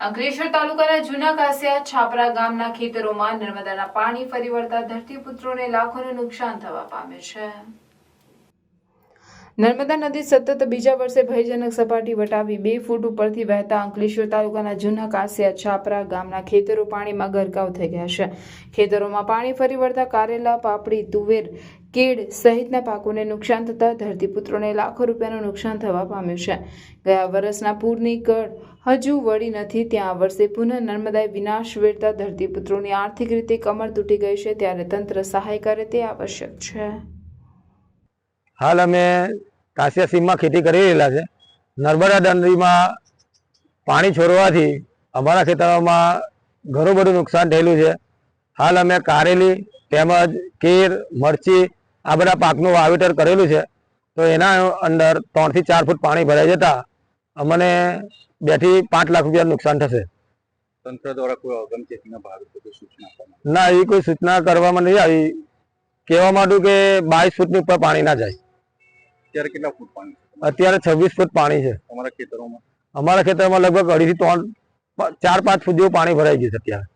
અંકલેશ્વર તાલુકાના જૂના કાસિયા છાપરા ગામના ખેતરોમાં નર્મદાના પાણી ફરી વળતા ધરતીપુત્રોને લાખોનું નુકસાન થવા પામ્યું છે। નર્મદા નદી સતત બીજા વર્ષે ભયજનક સપાટી વટાવી 2 ફૂટ ઉપરથી વહેતા અંકલેશ્વર તાલુકાના જૂના કાસિયા છાપરા ગામના ખેતરો પાણીમાં ગરકાવ થઈ ગયા છે। ખેતરોમાં પાણી ફરી વળતા કારેલા, પાપડી, તુવેર, કેળ સહિતના પાકોને નુકસાન થતા ધરતીપુત્રોને લાખો રૂપિયાનું નુકસાન થવા પામ્યું છે। ગયા વર્ષના પૂરની કળ હજુ વળી નથી, ત્યાં આ વર્ષે પુનઃ નર્મદાએ વિનાશ વેરતા ધરતીપુત્રોની આર્થિક રીતે કમર તૂટી ગઈ છે, ત્યારે તંત્ર સહાય કરે તે આવશ્યક છે। હાલ અમે કાસિયા સીમમાં ખેતી કરી રહેલા છે। નર્મદા નદીમાં પાણી છોડવાથી અમારા ખેતરોમાં ઘણું બધું નુકસાન થયેલું છે। હાલ અમે કારેલી તેમજ કેર, મરચી આ બધા પાકનું વાવેતર કરેલું છે, તો એના અંદર 3 થી 4 ફૂટ પાણી ભરાઈ જતા અમને 2 થી 5 લાખ રૂપિયા નુકસાન થશે। તંત્ર દ્વારા કોઈ અગમચેતીના ભાગરૂપે સૂચના આપવામાં ના, એ કોઈ સૂચના કરવામાં નહીં આવી। કહેવામાં આવ્યું કે 22 ફૂટની ઉપર પાણી ના જાય। અત્યારે કેટલા ફૂટ પાણી છે? અત્યારે 26 ફૂટ પાણી છે તમારા ખેતરોમાં? અમારા ખેતરમાં લગભગ 2.5 થી 3, 4-5 ફૂટ જેવું પાણી ભરાઈ ગયું છે અત્યારે।